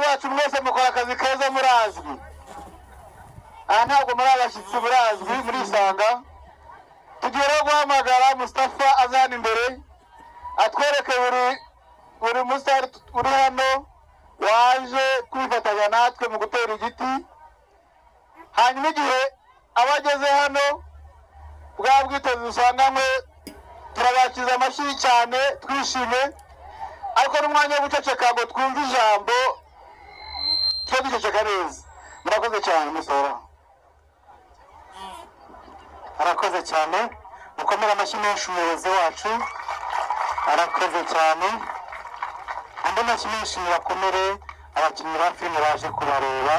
bacu mwese mukora akazi keza murazwi. Ntabwo muri abashyitsi murazwi murisanga. Tugiye guhamagara Mustafa azana imbere atwereke buri musitari uri hano waje kwifatanya natwe mu gutera igiti. Hanyuma igihe abageze hano bwa bwitezi usanganywe turabakiza amashyi cyane twishime, ariko n'umwanya wo guceceka ngo twumve ijambo cyo guceceka neza. Murakoze cyane musora. Arakoze cyane, mukomere amashyi menshi umuyobozi wacu. Arakoze cyane, andi mashyi menshi bakomere abakinnyi ba filime baje kubareba.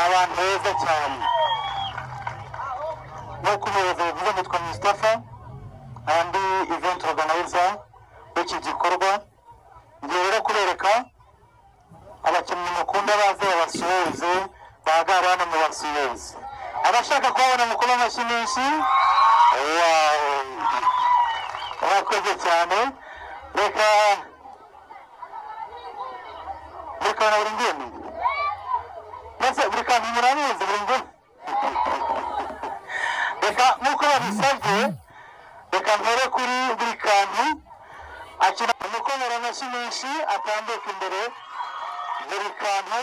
Abantu beza cyane. Nk'uko umuyobozi yavuze nitwa Mustafa, andi event organizer w'iki gikorwa. Ngiye rero kubereka abakinnyi mukunda baze babasuhuze, bahagarare hano mu basuhuze. Abashaka kubabona mukoma amashyi menshi. Murakoze cyane. Reka na buri nguni mbese buri kantu murabizi buri nguni. Reka nk'uko babisabye, reka mpere kuri buri kantu. Akina mukomera amashyi menshi atambuka imbere buri kantu.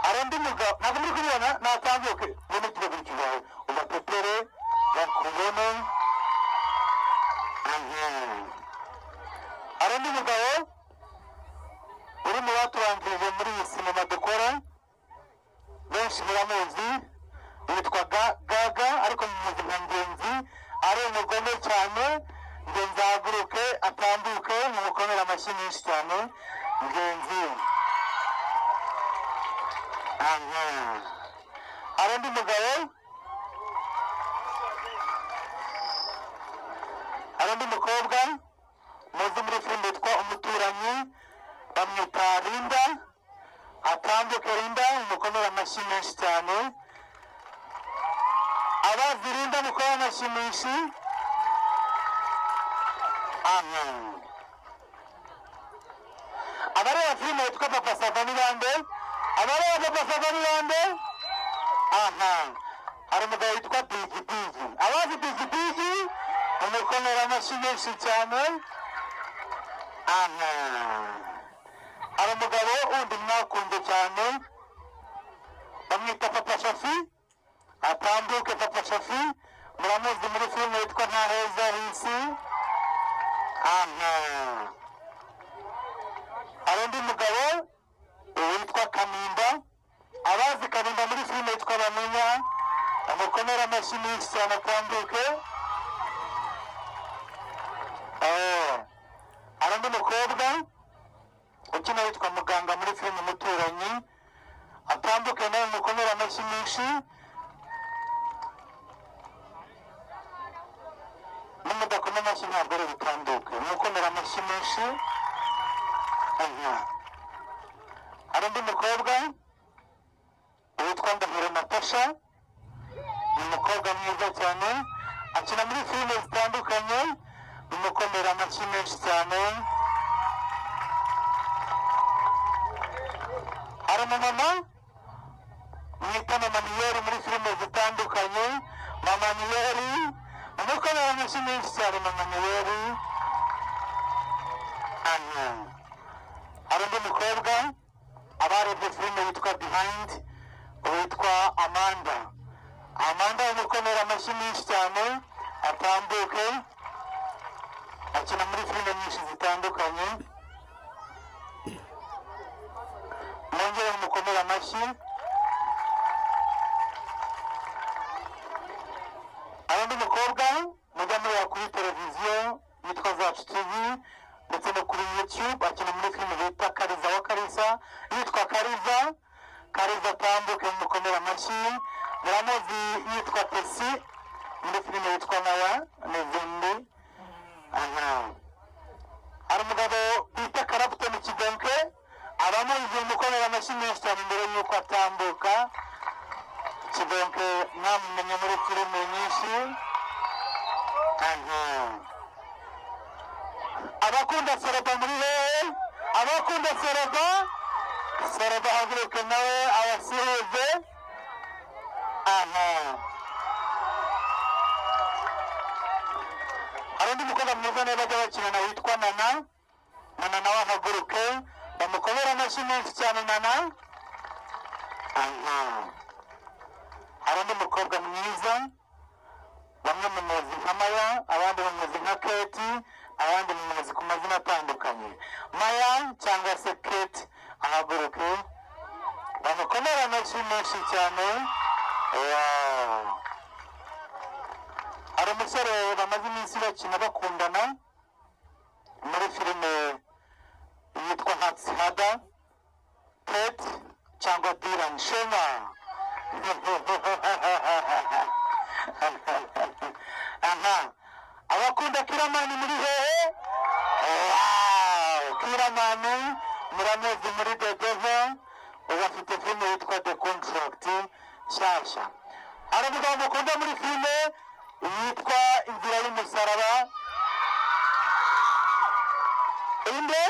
Arandi mugabo ntabwo muri kubibona natambuke mbone turagurikije umapepere bakubone. Arandi mugabo uri mu batubanjirije muri iyi sinema dukora, benshi muramuzi, yitwa Gaga ariko mumuzi nka Ngenzi. Ari umugome cyane. Ngenzi ahaguruke atambuke, mumukomere amashyi menshi cyane. Ngenzi. Hari undi mugabo, hari undi mukobwa muzi muri filime yitwa Umuturanyi, bamwita Linda. Atambuke Linda, mukomere amashyi menshi cyane. Abazi Linda mukomere amashyi menshi. Abareba filime yitwa Papa Sava ni bande? Abareba Papa Sava ni bande? Hari umugabo witwa Bigi Bigi. Abazi Bigi Bigi mukomere amashyi menshi cyane. Hari umugabo undi mwakunze cyane bamwita Papa Shafi. Atambuke Papa Shafi, muramuzi muri filime yitwa Ntaheza Hisi. Hari undi mugabo witwa Kanimba. Abazi Kanimba muri filime yitwa Bamenya, mukomere amashyi menshi cyane atambuke. Hari undi mukobwa ukina witwa Muganga muri filime Umuturanyi. Atambuke nawe mukomere amashyi menshi. Nimudakoma amashyi ntabwo ari butambuke, mukomere amashyi menshi. Hari undi mukobwa witwa Ndahiro Natasha, ni umukobwa mwiza cyane, akina muri filime zitandukanye, mukomere amashyi menshi cyane. Hari umumama mwita Mama Niyeri muri filime zitandukanye. Mama Niyeri, mukomere amashyi menshi cyane Mama Niyeri. Hari undi mukobwa abarebye filime yitwa Behind witwa Amanda. Amanda mukomere amashyi menshi cyane atambuke, akina muri filime nyinshi zitandukanye. Mwongere mukomere amashyi. Hari undi mukobwa mujya mureba kuri televiziyo yitwa Zacu TV ndetse no kuri YouTube, akina muri filime bita Kariza wa Karisa, yitwa Kariza. Kariza atambuke mukomere amashyi. Muramuzi yitwa Tesi muri filime yitwa Naya n'izindi. Hari umugabo bita Karabutoni Kigonke, abamuzi mukomere amashyi menshi cyane mbere y'uko atambuka. donc mwamumenye muri filime nyinshi. Abakunda Sereba muri hehe? Abakunda Sereba? Sereba haguruke nawe abasuhuze. Hari undi mukobwa mwiza nawe bajya bakinana witwa Nana. Nana nawe ahaguruke bamukomera amashyi menshi cyane Nana. Hari undi mukobwa mwiza bamwe mumuzi nka Maya, abandi mumuzi nka Kate, abandi mumuzi ku mazina atandukanye. Maya cyangwa se Kate ahaguruke bamukomera amashyi menshi cyane. Hari umusore bamaze iminsi bakina bakundana muri filime yitwa Hatshada Kate cyangwa Dylan Shema. Abakunda Kiramani muri hehe? Kiramani muramuzi muri The Devil, ubu afite filime yitwa The Contract nshyashya. Hari umugabo mukunda muri filime yitwa Inzira y'Umusaraba. Inde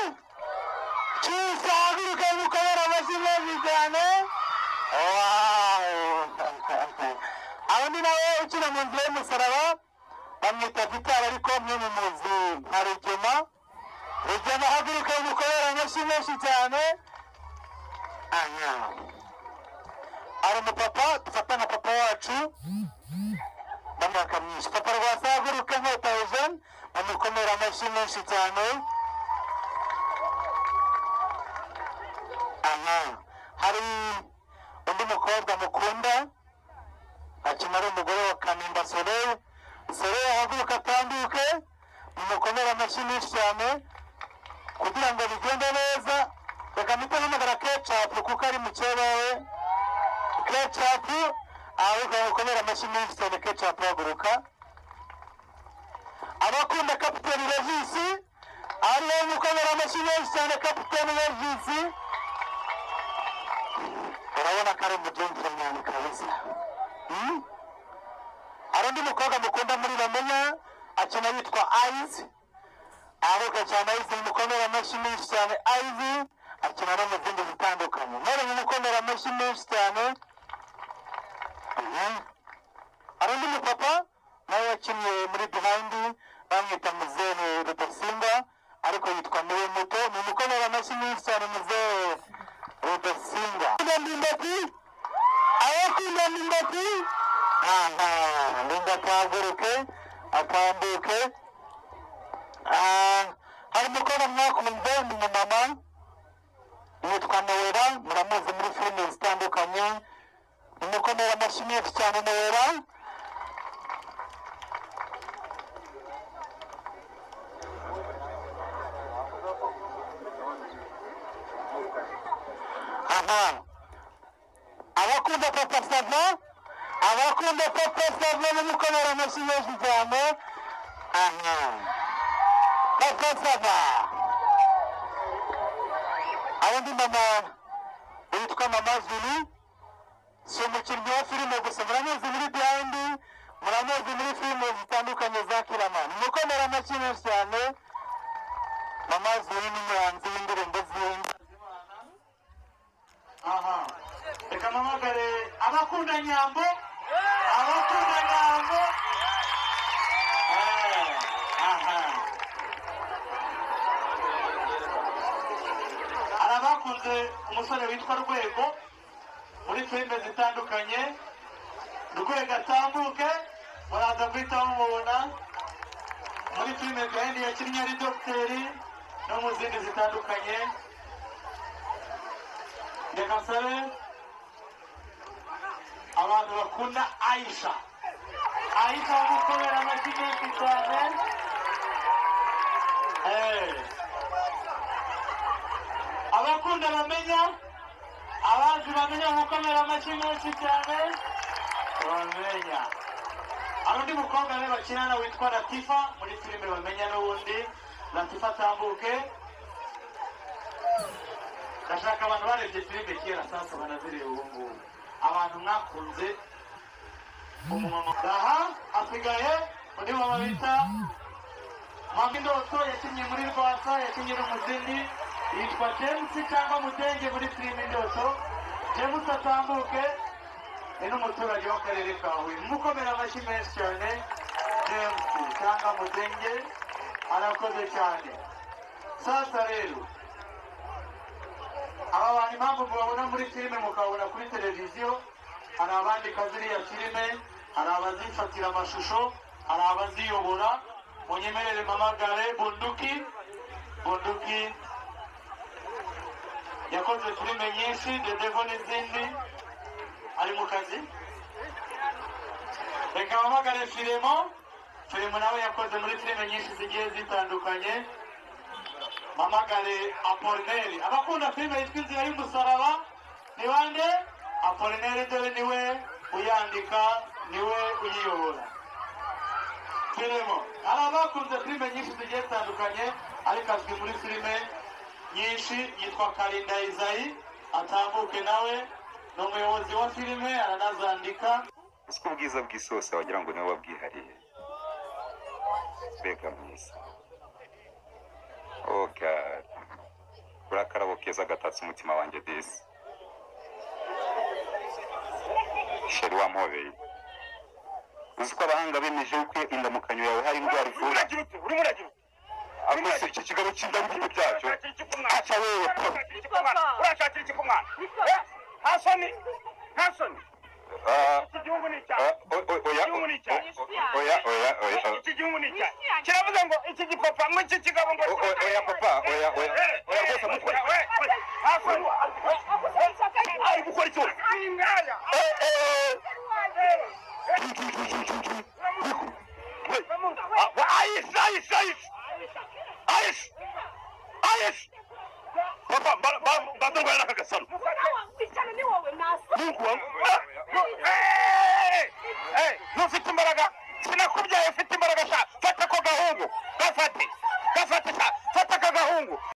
cyusa haguruka mukomera amashyi menshi cyane. Aho ni nawe ukina mu Nzira y'Umusaraba bamwita Vital, ariko mwe mumuzi nka Rugema. Rugema haguruka mukomera amashyi menshi cyane. Hari umupapa dufata nka papa wacu bamwaka myinshi. Papa Rwasa haguruka nkota Eugene bamukomera amashyi menshi cyane. Hari undi mukobwa mukunda akina ari umugore wa Kanimba Soleil. Soleil ahaguruka atambuke mumukomera amashyi menshi cyane kugira ngo bigende neza. Reka mpite mpamagara Ketchup kuko ari mukeba we. Ketchup ahaguruka mukomera amashyi menshi cyane. Ketchup ahaguruka. Abakunda Kapiteni Regis ariwe mukomera amashyi menshi cyane. Kapiteni Regis urabona ko ari umugentleman kabisa. Hari undi mukobwa mukunda muri Bamenya akina yitwa Eyes. Ahaguruka cyane Eyes mukomera amashyi menshi cyane. Eyes akina no mu zindi zitandukanye. None mukomera amashyi menshi cyane. Hari undi mupapa nawe yakinnye muri Behind bamwita Muzehe Rudasinga, ariko yitwa Niwe Muto. Mukomera amashyi menshi cyane Muzehe Rudasinga. Ndimbati abakunda Ndimbati Ndimbati ahaguruke atambuke. Hari umukobwa mwakunze ni umumama yitwa Noella, muramuzi muri filime zitandukanye. Mukomera amashyi menshi cyane Noella. Abakunda Papa Sava, abakunda Papa Sava mukomera amashyi menshi cyane. Papa Sava. Abandi mama witwa Mama Zulu, si umukinnyi wa filime gusa, muramuzi muri Behind, muramuzi muri filime zitandukanye za Kiramani. Mukomera amashyi menshi cyane. Mama Zulu ni umuhanzi w'indirimbo z'Imana. Reka mpamagare abakunda Nyambo. Abakunda Nyambo. Hari abakunze umusore witwa Rwego muri filime zitandukanye. Rwego atambuke muraza guhita mumubona muri filime Behind yakinnye ari dogiteri no mu zindi zitandukanye. Reka nsabe abantu bakunda Aisha. Aisha bamukomera amashyi menshi cyane. Abakunda Bamenya, abazi Bamenya bamukomera amashyi menshi cyane. Bamenya. Hari undi mukobwa we bakinana witwa Latifa muri filime Bamenya n'ubundi. Latifa atambuke. Ndashaka abantu barebye filime kera sasa banazireba ubu ngubu. Abantu mwakunze aha hasigaye undi mama bita Mama Ndoto yakinnye muri Rwasa, yakinnye no mu zindi, yitwa James cyangwa Mudenge muri filime Ndoto. James atambuke ni n'umuturage w'akarere ka Huye. Mukomera amashyi menshi cyane James cyangwa Mudenge, arakoze cyane. Sasa rero aba bantu impamvu mubabona muri filime mukabona kuri televiziyo, hari abandika ziriya filime, hari abazifatira amashusho, hari abaziyobora. Munyemerere mpamagare Bunduki yakoze filime nyinshi, The Devil n'izindi, ari mu kazi. Reka mpamagare Filemo nawe yakoze muri filime nyinshi zigiye zitandukanye. Mpamagare Apollinaire, abakunda filime yitwa Inzira y'Umusaraba ni bande? Apollinaire dore niwe uyandika, niwe uyiyobora. Filemo hari abakunze filime nyinshi zigiye zitandukanye, ariko azwi muri filime nyinshi, yitwa Kalinda Isayi. Atambuke nawe ni umuyobozi wa filime, aranazandika. Uko ubwiza bw'isose wagira ngo niwe wabwihariye. Mbega mwiza. Oh God. Urakarabo keza gatatse umutima wanjye disi. Sheri wampobeye. Uzi ko abahanga bemeje yuko indamukanyo yawe hari indwara ivura. Uri muragira. Akose iki kigabo cy'indabyo byacyo. Acha wewe. Urashakira iki ku mwana? Hasoni. Igihugu ni cyawe. Oya. Igihugu ni cyawe. Kiravuga ngo iki gipapa ngo iki kigabo ngo oya papa, oya. Rwose mutwe. Hasoni. Ari gukora icyo. Ingaya. Aish. Papa, batongana kagasano. Mungu wangu.